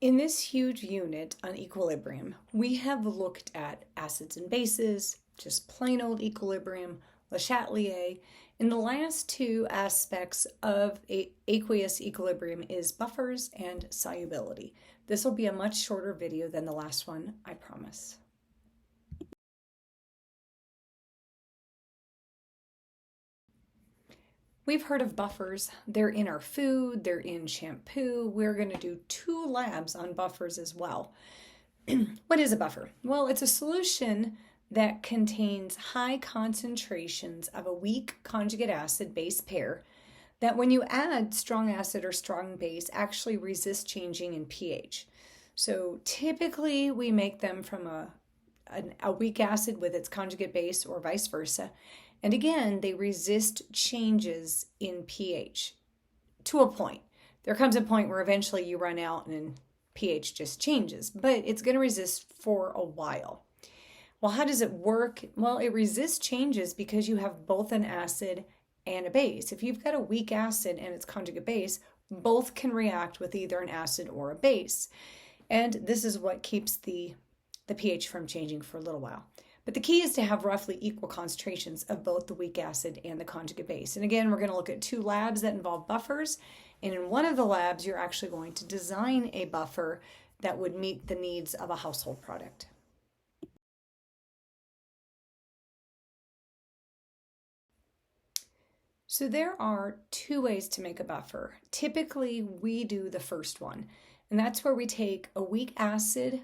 In this huge unit on equilibrium, we have looked at acids and bases, just plain old equilibrium, Le Chatelier, and the last two aspects of aqueous equilibrium is buffers and solubility. This will be a much shorter video than the last one, I promise. We've heard of buffers. They're in our food, they're in shampoo. We're going to do 2 labs on buffers as well. What is a buffer? Well, it's a solution that contains high concentrations of a weak conjugate acid base pair that when you add strong acid or strong base actually resist changing in pH. So typically we make them from a weak acid with its conjugate base or vice versa. And again, they resist changes in pH to a point. There comes a point where eventually you run out and pH just changes, but it's going to resist for a while. Well, how does it work? Well, it resists changes because you have both an acid and a base. If you've got a weak acid and its conjugate base, both can react with either an acid or a base. And this is what keeps the pH from changing for a little while. But the key is to have roughly equal concentrations of both the weak acid and the conjugate base. And again, we're going to look at 2 labs that involve buffers. And in one of the labs, you're actually going to design a buffer that would meet the needs of a household product. So there are 2 ways to make a buffer. Typically, we do the first one, and that's where we take a weak acid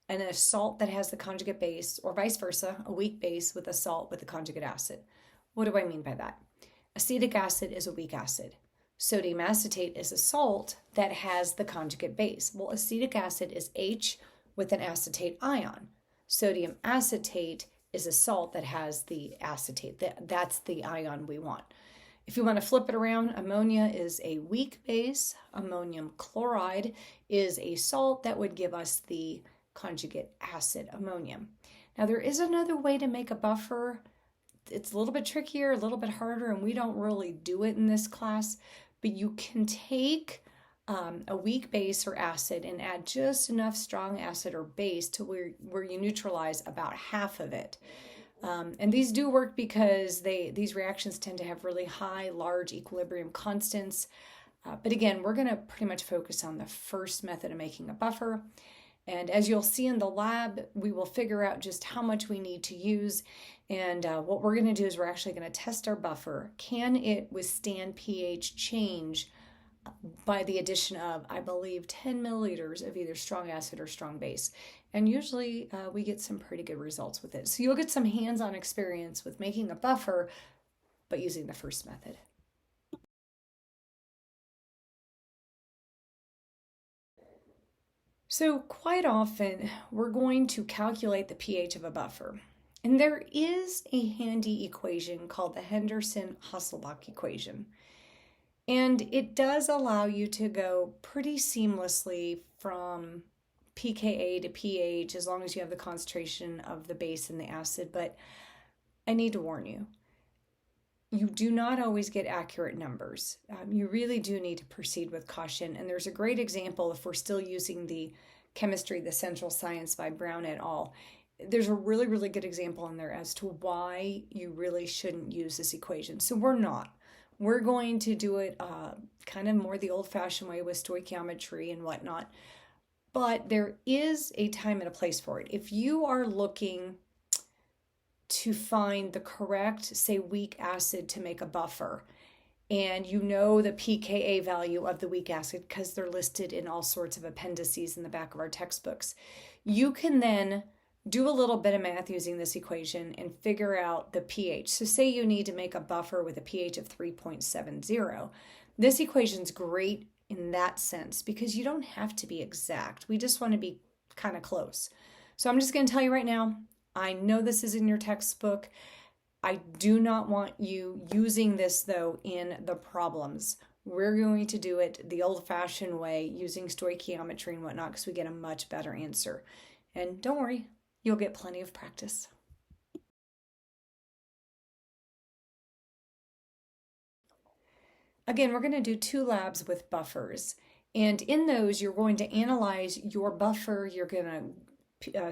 and a salt that has the conjugate base, or vice versa, a weak base with a salt with the conjugate acid. What do I mean by that? Acetic acid is a weak acid. Sodium acetate is a salt that has the conjugate base. Well, acetic acid is H with an acetate ion. Sodium acetate is a salt that has the acetate. That's the ion we want. If you want to flip it around, ammonia is a weak base. Ammonium chloride is a salt that would give us the conjugate acid, ammonium. Now there is another way to make a buffer. It's a little bit trickier, a little bit harder, and we don't really do it in this class, but you can take a weak base or acid and add just enough strong acid or base to where you neutralize about half of it. And these do work because these reactions tend to have really high, large equilibrium constants. But again, we're going to pretty much focus on the first method of making a buffer. And as you'll see in the lab, we will figure out just how much we need to use. And what we're going to do is we're actually going to test our buffer. Can it withstand pH change by the addition of, I believe, 10 milliliters of either strong acid or strong base? And usually we get some pretty good results with it. So you'll get some hands-on experience with making a buffer, but using the first method. So quite often we're going to calculate the pH of a buffer. And there is a handy equation called the Henderson-Hasselbalch equation. And it does allow you to go pretty seamlessly from pKa to pH as long as you have the concentration of the base and the acid. But I need to warn you, you do not always get accurate numbers. You really do need to proceed with caution. And there's a great example if we're still using the chemistry, the central science by Brown et al. There's a really, really good example in there as to why you really shouldn't use this equation. So we're not. We're going to do it kind of more the old-fashioned way with stoichiometry and whatnot. But there is a time and a place for it. If you are looking to find the correct, say, weak acid to make a buffer, and you know the pKa value of the weak acid because they're listed in all sorts of appendices in the back of our textbooks, you can then do a little bit of math using this equation and figure out the pH. So say you need to make a buffer with a pH of 3.70. This equation's great in that sense because you don't have to be exact. We just want to be kind of close. So I'm just going to tell you right now, I know this is in your textbook. I do not want you using this, though, in the problems. We're going to do it the old-fashioned way using stoichiometry and whatnot because we get a much better answer. And don't worry, you'll get plenty of practice. Again, we're going to do 2 labs with buffers. And in those, you're going to analyze your buffer. You're going to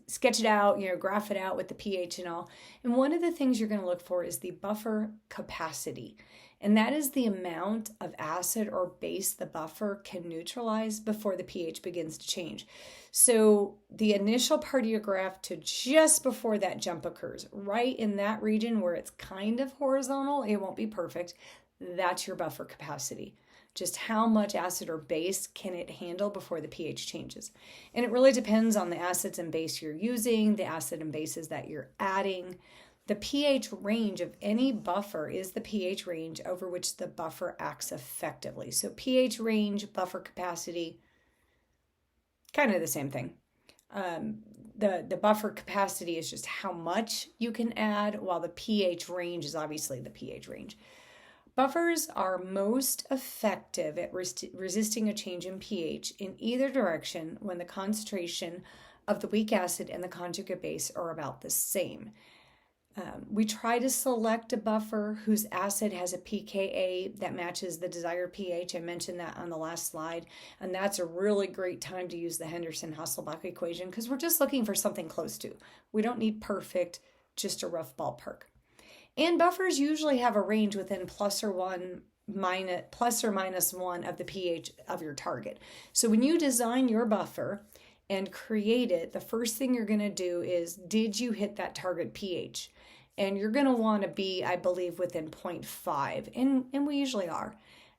sketch it out, graph it out with the pH and all. And one of the things you're going to look for is the buffer capacity. And that is the amount of acid or base the buffer can neutralize before the pH begins to change. So the initial part of your graph to just before that jump occurs, right in that region where it's kind of horizontal, it won't be perfect, that's your buffer capacity. Just how much acid or base can it handle before the pH changes. And it really depends on the acids and base you're using, the acid and bases that you're adding. The pH range of any buffer is the pH range over which the buffer acts effectively. So pH range, buffer capacity, kind of the same thing. The buffer capacity is just how much you can add, while the pH range is obviously the pH range. Buffers are most effective at resisting a change in pH in either direction when the concentration of the weak acid and the conjugate base are about the same. We try to select a buffer whose acid has a pKa that matches the desired pH. I mentioned that on the last slide, and that's a really great time to use the Henderson-Hasselbalch equation because we're just looking for something close to. We don't need perfect, just a rough ballpark. And buffers usually have a range within plus or minus 1 of the pH of your target. So when you design your buffer and create it, the first thing you're going to do is, did you hit that target pH? And you're going to want to be, I believe, within 0.5, and we usually are.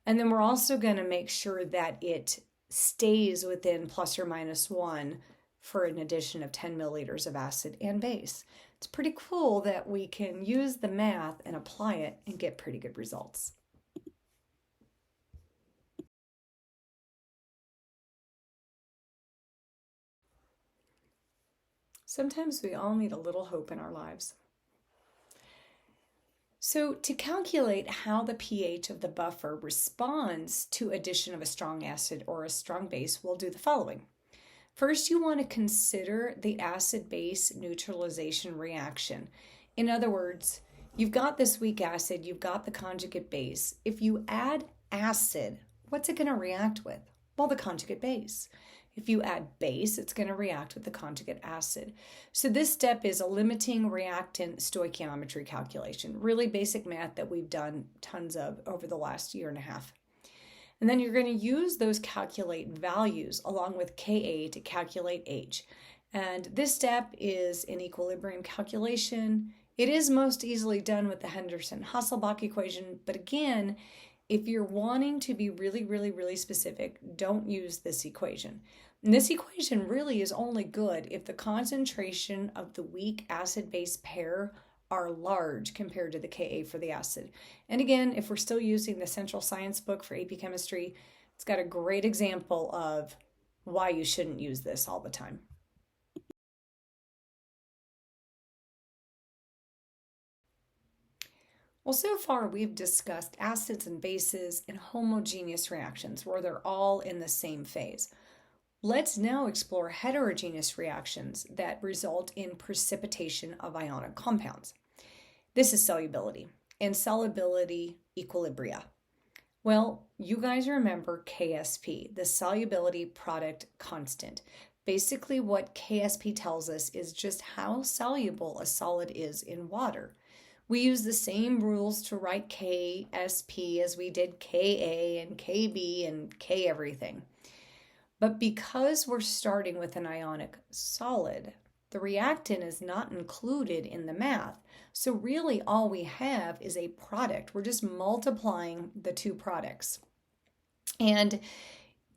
And then we're also going to make sure that it stays within plus or minus 1 for an addition of 10 milliliters of acid and base. It's pretty cool that we can use the math and apply it and get pretty good results. Sometimes we all need a little hope in our lives. So to calculate how the pH of the buffer responds to addition of a strong acid or a strong base, we'll do the following. First, you want to consider the acid-base neutralization reaction. In other words, you've got this weak acid, you've got the conjugate base. If you add acid, what's it going to react with? Well, the conjugate base. If you add base, it's going to react with the conjugate acid. So this step is a limiting reactant stoichiometry calculation, really basic math that we've done tons of over the last year and a half. And then you're going to use those calculate values along with Ka to calculate H. And this step is an equilibrium calculation. It is most easily done with the Henderson-Hasselbalch equation, but again, if you're wanting to be really, really, really specific, don't use this equation. And this equation really is only good if the concentration of the weak acid-base pair are large compared to the Ka for the acid. And again, if we're still using the Central Science book for AP Chemistry, it's got a great example of why you shouldn't use this all the time. Well, so far we've discussed acids and bases and homogeneous reactions where they're all in the same phase. Let's now explore heterogeneous reactions that result in precipitation of ionic compounds. This is solubility, and solubility equilibria. Well, you guys remember KSP, the solubility product constant. Basically, what KSP tells us is just how soluble a solid is in water. We use the same rules to write KSP as we did Ka and Kb and K everything. But because we're starting with an ionic solid, the reactant is not included in the math. So really all we have is a product. We're just multiplying the two products. And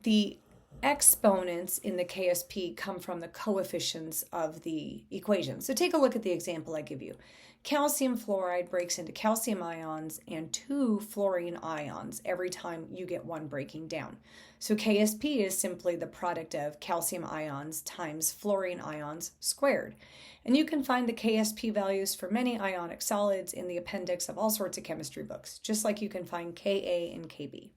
the exponents in the KSP come from the coefficients of the equation. So take a look at the example I give you. Calcium fluoride breaks into calcium ions and 2 fluorine ions every time you get one breaking down. So KSP is simply the product of calcium ions times fluorine ions squared. And you can find the KSP values for many ionic solids in the appendix of all sorts of chemistry books, just like you can find Ka and Kb.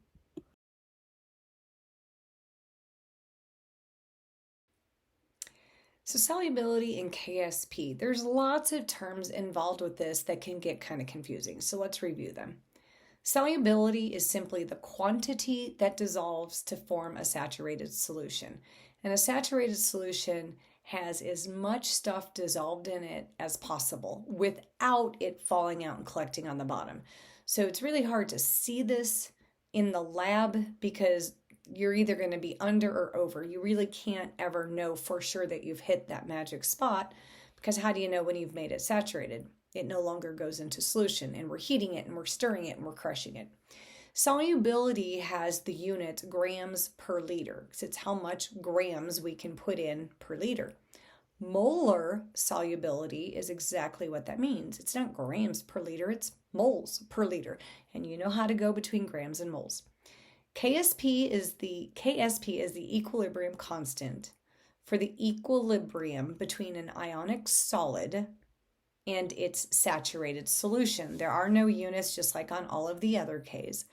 So solubility in KSP, there's lots of terms involved with this that can get kind of confusing. So let's review them. Solubility is simply the quantity that dissolves to form a saturated solution. And a saturated solution has as much stuff dissolved in it as possible without it falling out and collecting on the bottom. So it's really hard to see this in the lab because you're either going to be under or over. You really can't ever know for sure that you've hit that magic spot, because how do you know when you've made it saturated? It no longer goes into solution, and we're heating it and we're stirring it and we're crushing it. Solubility has the unit grams per liter, because it's how much grams we can put in per liter. Molar solubility is exactly what that means. It's not grams per liter, it's moles per liter. And you know how to go between grams and moles. KSP is the equilibrium constant for the equilibrium between an ionic solid and its saturated solution. There are no units, just like on all of the other Ks.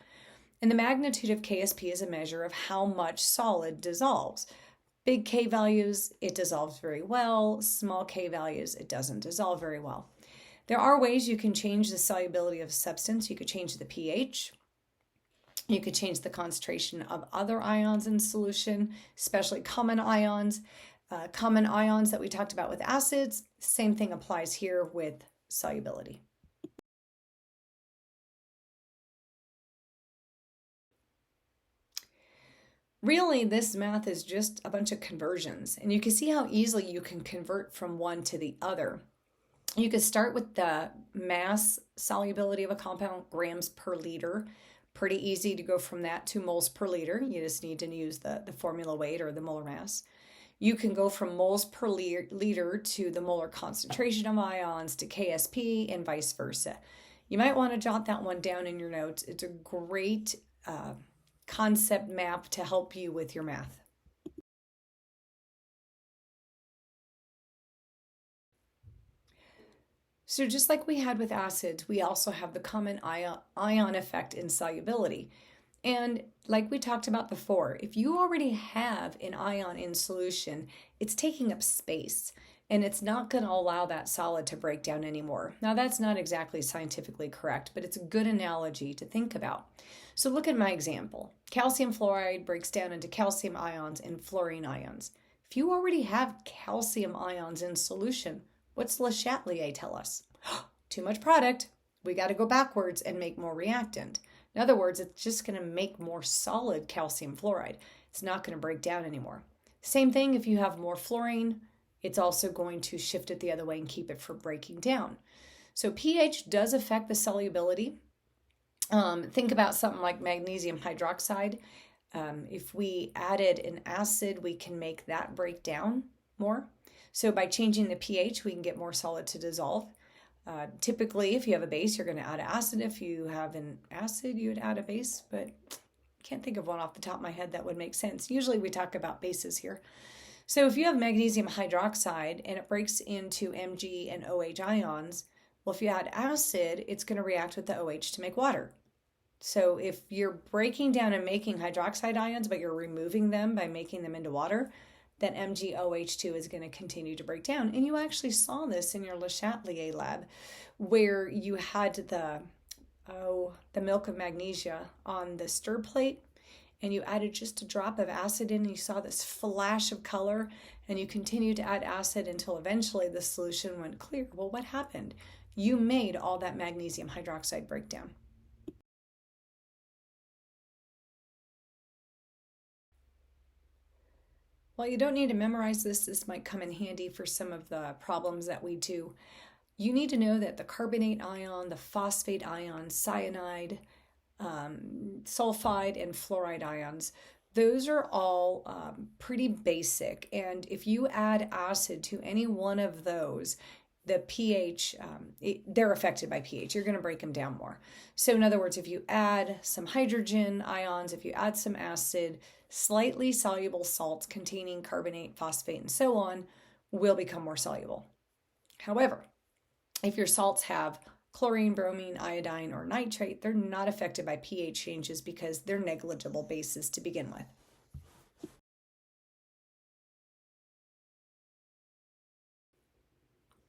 And the magnitude of KSP is a measure of how much solid dissolves. Big K values, it dissolves very well. Small K values, it doesn't dissolve very well. There are ways you can change the solubility of a substance. You could change the pH. You could change the concentration of other ions in solution, especially common ions. Common ions that we talked about with acids, same thing applies here with solubility. Really, this math is just a bunch of conversions, and you can see how easily you can convert from one to the other. You could start with the mass solubility of a compound, grams per liter. Pretty easy to go from that to moles per liter. You just need to use the formula weight or the molar mass. You can go from moles per liter to the molar concentration of ions to KSP and vice versa. You might want to jot that one down in your notes. It's a great concept map to help you with your math. So just like we had with acids, we also have the common ion effect in solubility. And like we talked about before, if you already have an ion in solution, it's taking up space and it's not going to allow that solid to break down anymore. Now, that's not exactly scientifically correct, but it's a good analogy to think about. So look at my example. Calcium fluoride breaks down into calcium ions and fluorine ions. If you already have calcium ions in solution, what's Le Chatelier tell us? Too much product. We got to go backwards and make more reactant. In other words, it's just going to make more solid calcium fluoride. It's not going to break down anymore. Same thing if you have more fluorine, it's also going to shift it the other way and keep it from breaking down. So pH does affect the solubility. Think about something like magnesium hydroxide. If we added an acid, we can make that break down more. So by changing the pH, we can get more solid to dissolve. Typically, if you have a base, you're going to add acid. If you have an acid, you would add a base, but I can't think of one off the top of my head that would make sense. Usually we talk about bases here. So if you have magnesium hydroxide and it breaks into Mg and OH ions, well, if you add acid, it's going to react with the OH to make water. So if you're breaking down and making hydroxide ions, but you're removing them by making them into water, then MgOH2 is going to continue to break down. And you actually saw this in your Le Chatelier lab where you had the milk of magnesia on the stir plate and you added just a drop of acid in and you saw this flash of color and you continued to add acid until eventually the solution went clear. Well, what happened? You made all that magnesium hydroxide break down. While you don't need to memorize this might come in handy for some of the problems that we do. You need to know that the carbonate ion, the phosphate ion, cyanide, sulfide, and fluoride ions, those are all pretty basic. And if you add acid to any one of those, the pH, they're affected by pH. You're going to break them down more. So in other words, if you add some hydrogen ions, if you add some acid, slightly soluble salts containing carbonate, phosphate, and so on will become more soluble. However, if your salts have chlorine, bromine, iodine, or nitrate, they're not affected by pH changes because they're negligible bases to begin with.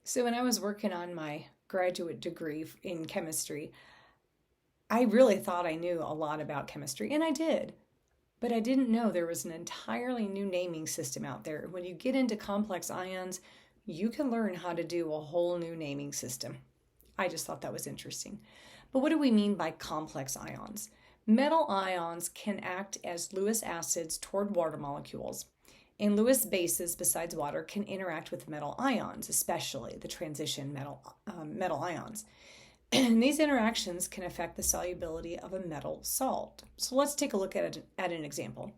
So when I was working on my graduate degree in chemistry, I really thought I knew a lot about chemistry, and I did, but I didn't know there was an entirely new naming system out there. When you get into complex ions, you can learn how to do a whole new naming system. I just thought that was interesting. But what do we mean by complex ions? Metal ions can act as Lewis acids toward water molecules, and Lewis bases, besides water, can interact with metal ions, especially the transition metal ions. And these interactions can affect the solubility of a metal salt. So let's take a look at an example.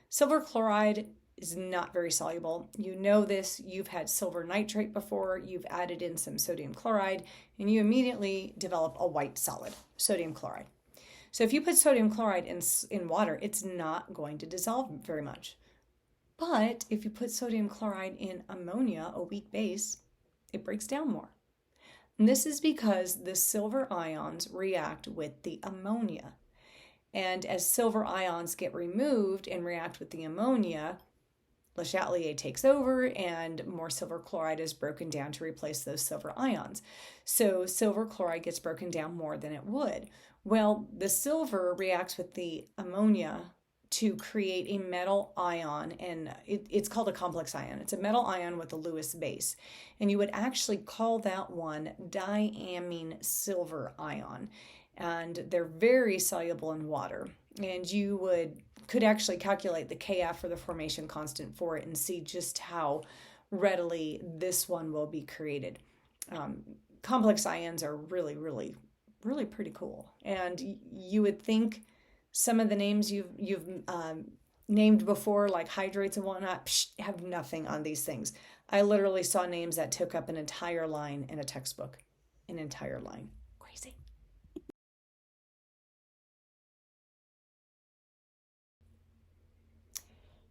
Silver chloride is not very soluble. You know this. You've had silver nitrate before. You've added in some sodium chloride, and you immediately develop a white solid, sodium chloride. So if you put sodium chloride in water, it's not going to dissolve very much. But if you put sodium chloride in ammonia, a weak base, it breaks down more. And this is because the silver ions react with the ammonia. And as silver ions get removed and react with the ammonia, Le Chatelier takes over and more silver chloride is broken down to replace those silver ions. So silver chloride gets broken down more than it would. Well, the silver reacts with the ammonia to create a metal ion, and it's called a complex ion. It's a metal ion with a Lewis base, and you would actually call that one diamine silver ion, and they're very soluble in water, and you could actually calculate the Kf, or the formation constant, for it and see just how readily this one will be created. Complex ions are really, really, really pretty cool, and you would think some of the names you've named before, like hydrates and whatnot, have nothing on these things. I literally saw names that took up an entire line in a textbook. An entire line. Crazy.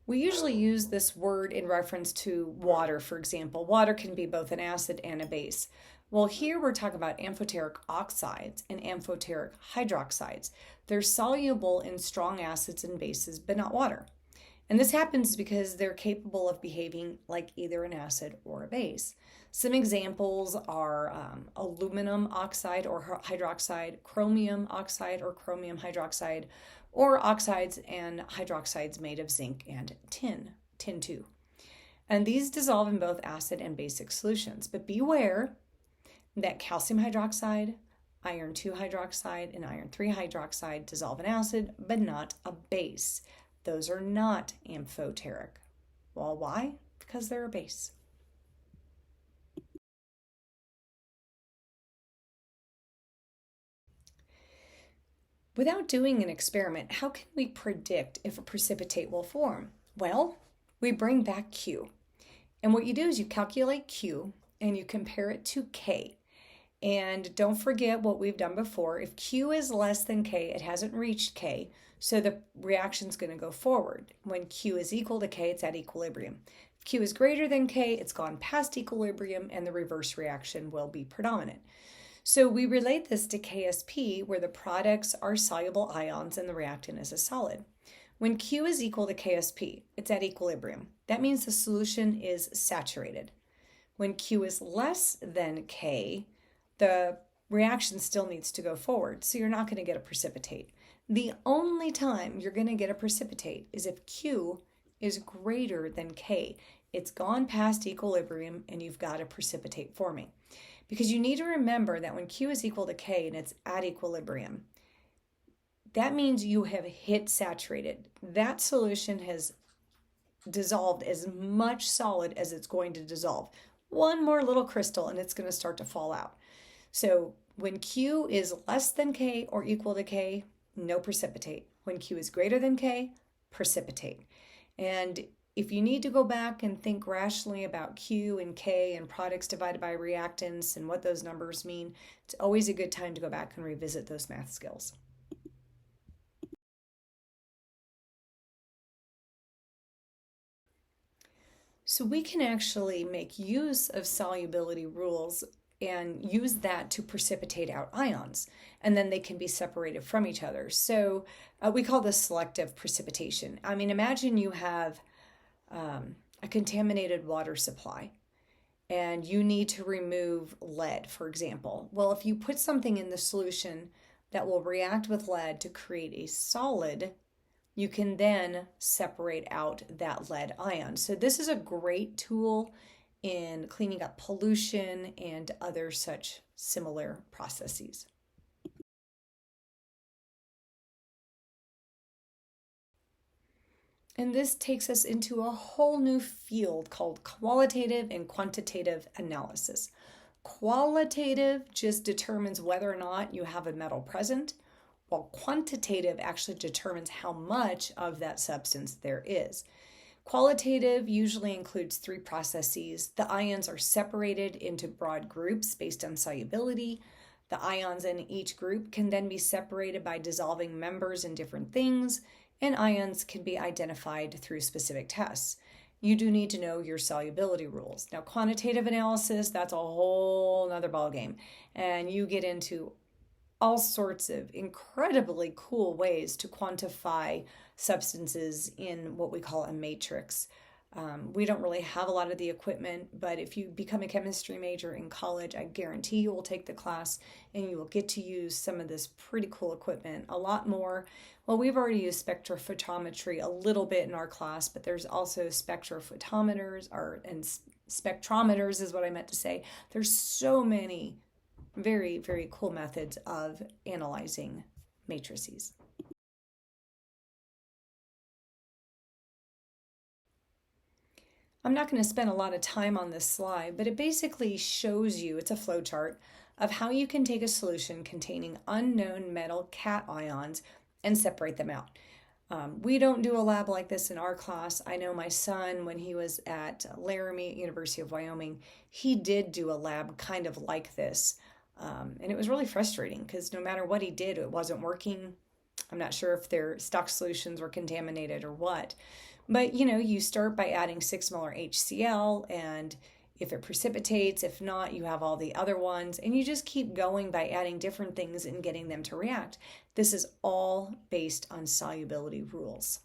We usually use this word in reference to water, for example. Water can be both an acid and a base. Well, here we're talking about amphoteric oxides and amphoteric hydroxides. They're soluble in strong acids and bases, but not water. And this happens because they're capable of behaving like either an acid or a base. Some examples are aluminum oxide or hydroxide, chromium oxide or chromium hydroxide, or oxides and hydroxides made of zinc and tin 2. And these dissolve in both acid and basic solutions. But beware that calcium hydroxide, iron 2 hydroxide, and iron 3 hydroxide dissolve in acid, but not a base. Those are not amphoteric. Well, why? Because they're a base. Without doing an experiment, how can we predict if a precipitate will form? Well, we bring back Q. And what you do is you calculate Q and you compare it to K. And don't forget what we've done before. If Q is less than K, it hasn't reached K, so the reaction's going to go forward. When Q is equal to K, it's at equilibrium. If Q is greater than K, it's gone past equilibrium, and the reverse reaction will be predominant. So we relate this to KSP, where the products are soluble ions and the reactant is a solid. When Q is equal to KSP, it's at equilibrium. That means the solution is saturated. When Q is less than K, the reaction still needs to go forward, so you're not going to get a precipitate. The only time you're going to get a precipitate is if Q is greater than K. It's gone past equilibrium and you've got a precipitate forming. Because you need to remember that when Q is equal to K and it's at equilibrium, that means you have hit saturated. That solution has dissolved as much solid as it's going to dissolve. One more little crystal and it's going to start to fall out. So when Q is less than K or equal to K, no precipitate. When Q is greater than K, precipitate. And if you need to go back and think rationally about Q and K and products divided by reactants and what those numbers mean, it's always a good time to go back and revisit those math skills. So we can actually make use of solubility rules and use that to precipitate out ions, and then they can be separated from each other. So we call this selective precipitation. I mean, imagine you have a contaminated water supply and you need to remove lead, for example. Well, if you put something in the solution that will react with lead to create a solid, you can then separate out that lead ion. So this is a great tool in cleaning up pollution and other such similar processes. And this takes us into a whole new field called qualitative and quantitative analysis. Qualitative just determines whether or not you have a metal present, while quantitative actually determines how much of that substance there is. Qualitative usually includes three processes. The ions are separated into broad groups based on solubility. The ions in each group can then be separated by dissolving members in different things, and ions can be identified through specific tests. You do need to know your solubility rules. Now, quantitative analysis, that's a whole nother ballgame, and you get into all sorts of incredibly cool ways to quantify substances in what we call a matrix. We don't really have a lot of the equipment, but if you become a chemistry major in college, I guarantee you will take the class and you will get to use some of this pretty cool equipment a lot more. Well, we've already used spectrophotometry a little bit in our class, but there's also spectrophotometers and spectrometers is what I meant to say. There's so many very, very cool methods of analyzing matrices. I'm not going to spend a lot of time on this slide, but it basically shows you, it's a flow chart of how you can take a solution containing unknown metal cations and separate them out. We don't do a lab like this in our class. I know my son, when he was at Laramie at University of Wyoming, he did do a lab kind of like this. And it was really frustrating because no matter what he did, it wasn't working. I'm not sure if their stock solutions were contaminated or what. But you start by adding 6 molar HCl, and if it precipitates, if not, you have all the other ones, and you just keep going by adding different things and getting them to react. This is all based on solubility rules.